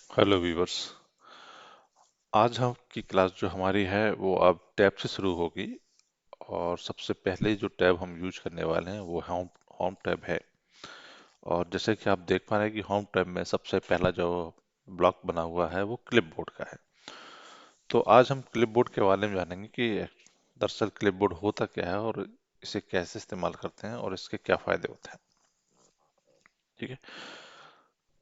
Hello viewers. आज हम की क्लास जो हमारी है वो अब टैब से शुरू होगी। और सबसे पहले जो टैब हम यूज करने वाले हैं वो होम होम टैब है। और जैसे कि आप देख पा रहे हैं कि होम टैब में सबसे पहला जो ब्लॉक बना हुआ है वो क्लिपबोर्ड का है। तो आज हम क्लिपबोर्ड के बारे में जानेंगे कि दरअसल क्लिपबोर्ड होता क्या है और इसे कैसे इस्तेमाल करते हैं और इसके क्या फायदे होते हैं। ठीक है।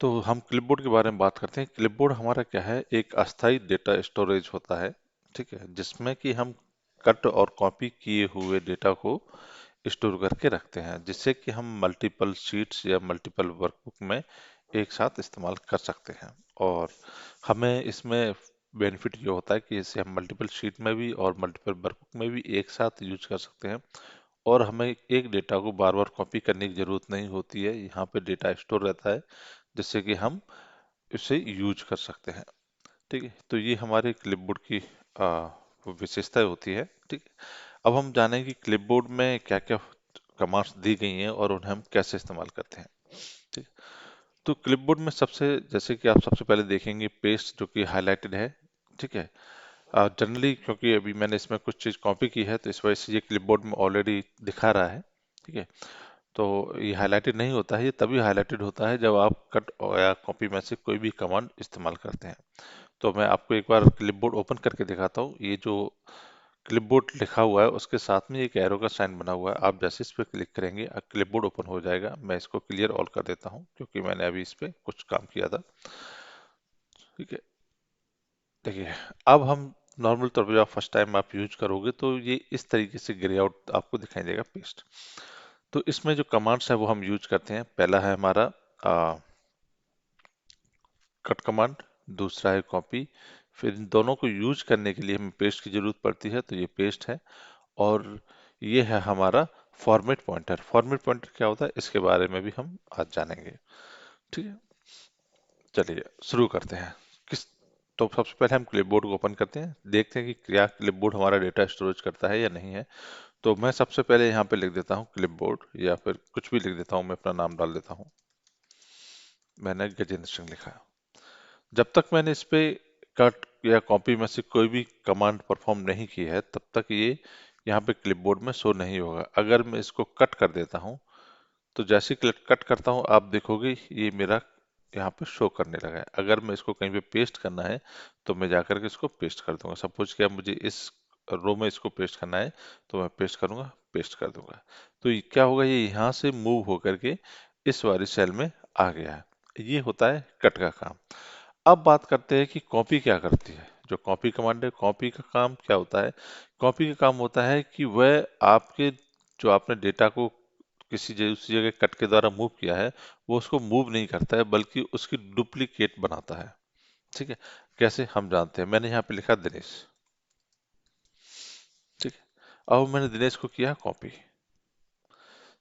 तो हम क्लिपबोर्ड के बारे में बात करते हैं। क्लिपबोर्ड हमारा क्या है, एक अस्थायी डेटा स्टोरेज होता है। ठीक है, जिसमें कि हम कट और कॉपी किए हुए डेटा को स्टोर करके रखते हैं, जिससे कि हम मल्टीपल शीट्स या मल्टीपल वर्कबुक में एक साथ इस्तेमाल कर सकते हैं। और हमें इसमें बेनिफिट ये होता है कि इसे हम मल्टीपल शीट में भी और मल्टीपल वर्कबुक में भी एक साथ यूज कर सकते हैं। और हमें एक डेटा को बार बार कॉपी करने की जरूरत नहीं होती है, यहाँ पे डेटा स्टोर रहता है जिससे कि हम इसे यूज कर सकते हैं। ठीक है, तो ये हमारे क्लिपबोर्ड की विशेषता होती है। ठीक है, अब हम जानेंगे कि क्लिपबोर्ड में क्या क्या कमांड्स दी गई हैं और उन्हें हम कैसे इस्तेमाल करते हैं। ठीक है, तो क्लिपबोर्ड में सबसे जैसे कि आप सबसे पहले देखेंगे पेस्ट जो कि हाईलाइटेड है। ठीक है, जनरली क्योंकि अभी मैंने इसमें कुछ चीज़ कॉपी की है तो इस वजह से ये क्लिपबोर्ड में ऑलरेडी दिखा रहा है। ठीक है, तो ये हाईलाइटेड नहीं होता है, ये तभी हाईलाइटेड होता है जब आप कट या कॉपी में से कोई भी कमांड इस्तेमाल करते हैं। तो मैं आपको एक बार क्लिपबोर्ड ओपन करके दिखाता हूँ। ये जो क्लिपबोर्ड लिखा हुआ है उसके साथ में एक एरो का साइन बना हुआ है, आप जैसे इस पर क्लिक करेंगे क्लिपबोर्ड ओपन हो जाएगा। मैं इसको क्लियर ऑल कर देता हूँ क्योंकि मैंने अभी इस पे कुछ काम किया था। ठीक है, देखिए अब हम नॉर्मल तौर पर जब फर्स्ट टाइम आप यूज करोगे तो ये इस तरीके से ग्रे आउट आपको दिखाई देगा पेस्ट। तो इसमें जो कमांड्स है वो हम यूज करते हैं। पहला है हमारा कट कमांड, दूसरा है कॉपी। फिर इन दोनों को यूज करने के लिए हमें पेस्ट की जरूरत पड़ती है, तो ये पेस्ट है। और ये है हमारा फॉर्मेट पॉइंटर। फॉर्मेट पॉइंटर क्या होता है इसके बारे में भी हम आज जानेंगे। ठीक है, चलिए शुरू करते हैं। किस तो सबसे पहले हम क्लिपबोर्ड को ओपन करते हैं, देखते हैं कि क्या क्लिपबोर्ड हमारा डेटा स्टोरेज करता है या नहीं है। तो मैं सबसे पहले यहाँ पे लिख देता हूँ क्लिपबोर्ड, या फिर कुछ भी लिख देता हूँ, मैं अपना नाम डाल देता हूँ। मैंने गजेंद्र सिंह लिखा। जब तक मैंने इस पे कट या कॉपी में से कोई भी कमांड परफॉर्म नहीं की है तब तक ये यहाँ पे क्लिपबोर्ड में शो नहीं होगा। अगर मैं इसको कट कर देता हूँ तो जैसे ही कट करता हूँ आप देखोगे ये मेरा यहाँ पे शो करने लगा है। अगर मैं इसको कहीं पे पेस्ट करना है तो मैं जाकर के इसको पेस्ट कर दूंगा। सपोज कि अब मुझे इस रो में इसको पेस्ट करना है तो मैं पेस्ट करूंगा, पेस्ट कर दूंगा। तो ये क्या होगा, ये यहाँ से मूव होकर के इस वाली सेल में आ गया है। ये होता है कट का काम। अब बात करते हैं कि कॉपी क्या करती है। जो कॉपी कमांड है, कॉपी का काम क्या होता है। कॉपी का काम होता है कि वह आपके जो आपने डेटा को किसी दूसरी जगह कट के द्वारा मूव किया है वो उसको मूव नहीं करता है बल्कि उसकी डुप्लीकेट बनाता है। ठीक है, कैसे हम जानते हैं। मैंने यहाँ पे लिखा दिनेश। ठीक है, अब मैंने दिनेश को किया कॉपी।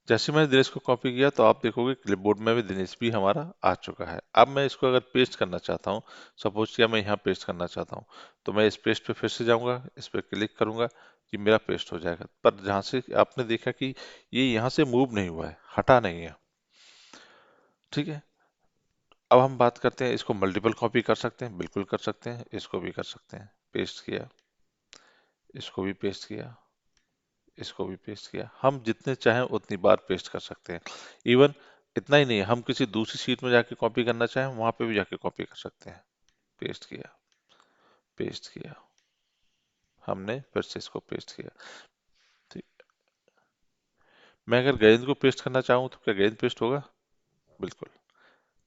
जैसे मैंने दिनेश को कॉपी किया तो आप देखोगे क्लिपबोर्ड में भी दिनेश भी हमारा आ चुका है। अब मैं इसको अगर पेस्ट करना चाहता हूँ, सपोज किया मैं यहाँ पेस्ट करना चाहता हूँ, तो मैं इस पेस्ट पे फिर से जाऊंगा, इस पे क्लिक करूंगा कि मेरा पेस्ट हो जाएगा। पर जहाँ से आपने देखा कि ये यहाँ से मूव नहीं हुआ है, हटा नहीं है। ठीक है, अब हम बात करते हैं इसको मल्टीपल कॉपी कर सकते हैं, बिल्कुल कर सकते हैं। इसको भी कर सकते हैं, पेस्ट किया, इसको भी पेस्ट किया, इसको भी पेस्ट किया। हम जितने चाहें उतनी बार पेस्ट कर सकते हैं। इवन इतना ही नहीं, हम किसी दूसरी शीट में जाके कॉपी करना चाहें वहां पे भी जाके कॉपी कर सकते हैं। पेस्ट किया, पेस्ट किया, हमने फिर से इसको पेस्ट किया। ठीक, मैं अगर गेंद को पेस्ट करना चाहूँ तो क्या गेंद पेस्ट होगा? बिल्कुल।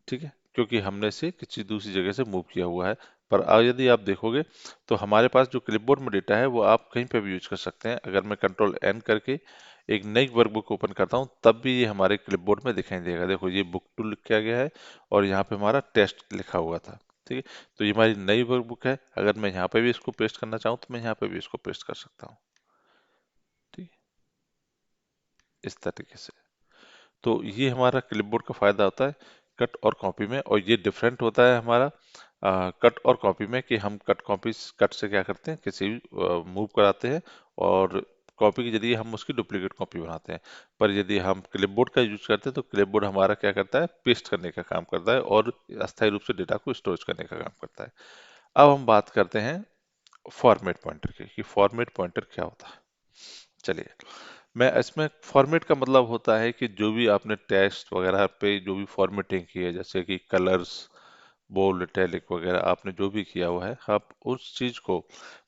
ठीक है, क्योंकि हमने इसे किसी दूसरी जगह से मूव किया हुआ है। पर यदि आप देखोगे तो हमारे पास जो क्लिपबोर्ड में डेटा है वो आप कहीं पे भी यूज कर सकते हैं। अगर मैं कंट्रोल एन करके एक नई वर्कबुक ओपन करता हूँ तब भी ये हमारे क्लिपबोर्ड में दिखाई देगा। देखो ये बुक टू लिखा गया है और यहाँ पे हमारा टेस्ट लिखा हुआ था। ठीक है, तो ये हमारी नई वर्कबुक है। अगर मैं यहाँ पे भी इसको पेस्ट करना चाहूँ तो मैं यहाँ पे भी इसको पेस्ट कर सकता हूँ। ठीक है, इस तरीके से। तो ये हमारा क्लिपबोर्ड का फायदा होता है कट और कॉपी में। और ये डिफरेंट होता है हमारा कट और कॉपी में कि हम कट कॉपी कट से क्या करते हैं, किसी मूव कराते हैं। और कॉपी के जरिए हम उसकी डुप्लीकेट कॉपी बनाते हैं। पर यदि हम क्लिपबोर्ड का यूज करते हैं तो क्लिपबोर्ड हमारा क्या करता है, पेस्ट करने का काम करता है और अस्थायी रूप से डेटा को स्टोरेज करने का काम करता है। अब हम बात करते हैं फॉर्मेट पॉइंटर की, कि फॉर्मेट पॉइंटर क्या होता है। चलिए, मैं इसमें फॉर्मेट का मतलब होता है कि जो भी आपने टेक्स्ट वगैरह पे जो भी फॉर्मेटिंग की है, जैसे कि कलर्स, बोल्ड, इटैलिक वगैरह आपने जो भी किया हुआ है, आप उस चीज को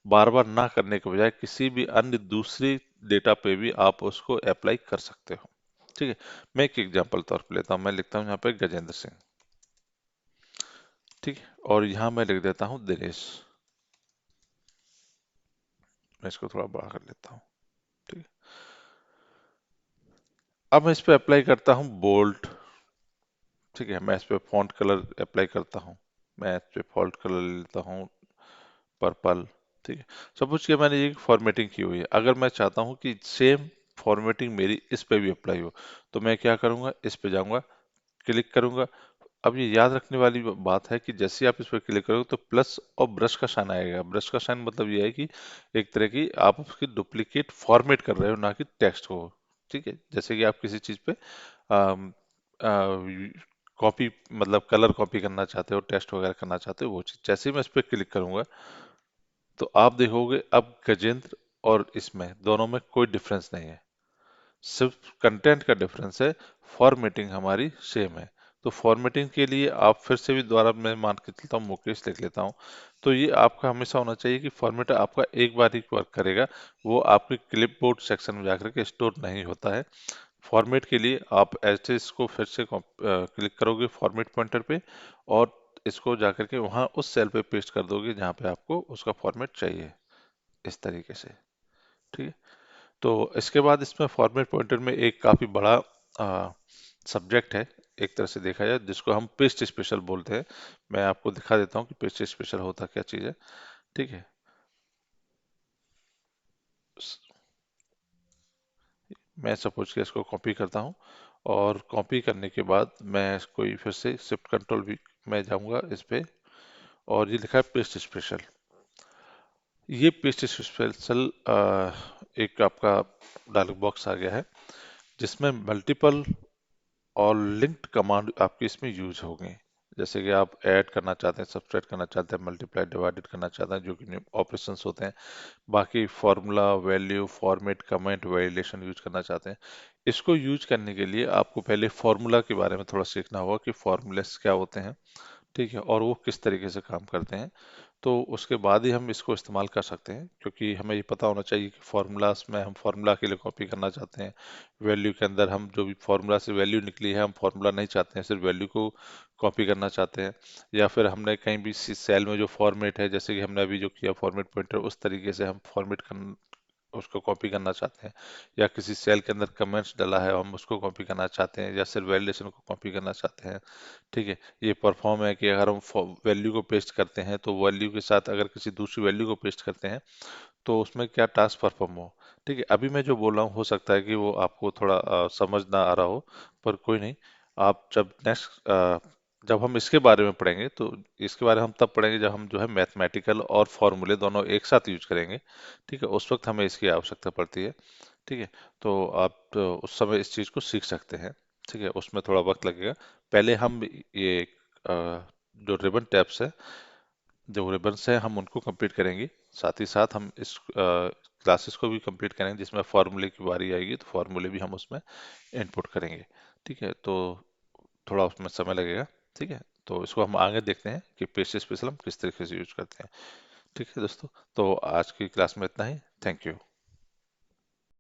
बार बार ना करने के बजाय किसी भी अन्य दूसरी डेटा पे भी आप उसको अप्लाई कर सकते हो। ठीक है, मैं एक एग्जांपल तौर पे लेता हूँ। मैं लिखता हूँ यहाँ पे गजेंद्र सिंह। ठीक है, और यहाँ मैं लिख देता हूँ दिनेश। मैं इसको थोड़ा बड़ा कर लेता हूँ। ठीक है, अब मैं इस पे अप्लाई करता हूँ बोल्ड। ठीक है, मैं इस पे फॉन्ट कलर अप्लाई करता हूँ। मैं इस पे फॉन्ट कलर लेता हूँ पर्पल। ठीक है, सपोज कि मैंने ये फॉर्मेटिंग की हुई है, अगर मैं चाहता हूँ कि सेम फॉर्मेटिंग मेरी इस पे भी अप्लाई हो, तो मैं क्या करूंगा, इस पे जाऊंगा, क्लिक करूंगा। अब ये याद रखने वाली बात है कि जैसे ही आप इस पर क्लिक करोगे तो प्लस और ब्रश का साइन आएगा। ब्रश का साइन मतलब ये है कि एक तरह की आप उसकी डुप्लीकेट फॉर्मेट कर रहे हो, ना कि टेक्स्ट को। ठीक है, जैसे कि आप किसी चीज पे कॉपी, मतलब कलर कॉपी करना चाहते हो, टेस्ट वगैरह करना चाहते हो, वो चीज जैसे ही मैं इस पे क्लिक करूंगा तो आप देखोगे अब गजेंद्र और इसमें दोनों में कोई डिफरेंस नहीं है, सिर्फ कंटेंट का डिफरेंस है। फॉर्मेटिंग हमारी सेम है। तो फॉर्मेटिंग के लिए आप फिर से भी दोबारा मैं मान के चलता हूँ, मुकेश लिख लेता हूँ। तो ये आपका हमेशा होना चाहिए कि फॉर्मेट आपका एक बार ही वर्क करेगा, वो आपके क्लिपबोर्ड सेक्शन में जाकर के स्टोर नहीं होता है। फॉर्मेट के लिए आप ऐसे इसको फिर से क्लिक करोगे फॉर्मेट पॉइंटर पे, और इसको जाकर के वहां उस सेल पे पेस्ट कर दोगे जहां पे आपको उसका फॉर्मेट चाहिए, इस तरीके से। ठीक है, तो इसके बाद इसमें फॉर्मेट पॉइंटर में एक काफी बड़ा सब्जेक्ट है, एक तरह से देखा जाए, जिसको हम पेस्ट स्पेशल बोलते हैं। मैं आपको दिखा देता हूँ कि पेस्ट स्पेशल होता क्या चीज़ है। ठीक है, स- मैं सपोज के इसको कॉपी करता हूँ, और कॉपी करने के बाद मैं इसको ही फिर से शिफ्ट कंट्रोल भी मैं जाऊंगा इस पे, और ये लिखा है पेस्ट स्पेशल। ये पेस्ट स्पेशल एक आपका डायलॉग बॉक्स आ गया है, जिसमें मल्टीपल और लिंक्ड कमांड आपके इसमें यूज होंगे। जैसे कि आप ऐड करना चाहते हैं, सब्ट्रैक्ट करना चाहते हैं, मल्टीप्लाई डिवाइडेड करना चाहते हैं, जो कि ऑपरेशंस होते हैं। बाकी formula, value, format, comment, validation use करना चाहते हैं। इसको यूज करने के लिए आपको पहले फॉर्मूला के बारे में थोड़ा सीखना होगा कि फॉर्मूलेस क्या होते हैं। ठीक है, और वो किस तरीके से काम करते हैं। तो उसके बाद ही हम इसको इस्तेमाल कर सकते हैं, क्योंकि हमें ये पता होना चाहिए कि फार्मूलाज में हम फार्मूला के लिए कॉपी करना चाहते हैं, वैल्यू के अंदर हम जो भी फार्मूला से वैल्यू निकली है हम फार्मूला नहीं चाहते हैं, सिर्फ वैल्यू को कॉपी करना चाहते हैं। या फिर हमने कहीं भी सेल में जो फॉर्मेट है, जैसे कि हमने अभी जो किया फॉर्मेट पॉइंटर, उस तरीके से हम फॉर्मेट कर उसको कॉपी करना चाहते हैं। या किसी सेल के अंदर कमेंट्स डाला है, हम उसको कॉपी करना चाहते हैं, या सिर्फ वैलिडेशन को कॉपी करना चाहते हैं। ठीक है, ये परफॉर्म है कि अगर हम वैल्यू को पेस्ट करते हैं तो वैल्यू के साथ अगर किसी दूसरी वैल्यू को पेस्ट करते हैं तो उसमें क्या टास्क परफॉर्म हो। ठीक है, अभी मैं जो बोल रहा हूँ हो सकता है कि वो आपको थोड़ा समझ ना आ रहा हो, पर कोई नहीं। आप जब नेक्स्ट जब हम इसके बारे में पढ़ेंगे तो इसके बारे में हम तब पढ़ेंगे जब हम जो है मैथमेटिकल और फॉर्मूले दोनों एक साथ यूज करेंगे। ठीक है, उस वक्त हमें इसकी आवश्यकता पड़ती है। ठीक है, तो आप तो उस समय इस चीज़ को सीख सकते हैं। ठीक है, उसमें थोड़ा वक्त लगेगा। पहले हम ये जो रिबन टैब्स है, जो रिबन्स हैं, हम उनको कंप्लीट करेंगे। साथ ही साथ हम इस क्लासेस को भी कंप्लीट करेंगे, जिसमें फार्मूले की बारी आएगी तो फार्मूले भी हम उसमें इनपुट करेंगे। ठीक है, तो थोड़ा उसमें समय लगेगा। ठीक है, तो इसको हम आगे देखते हैं कि पेज स्पेशल हम किस तरीके से यूज करते हैं। ठीक है दोस्तों, तो आज की क्लास में इतना ही। Thank you.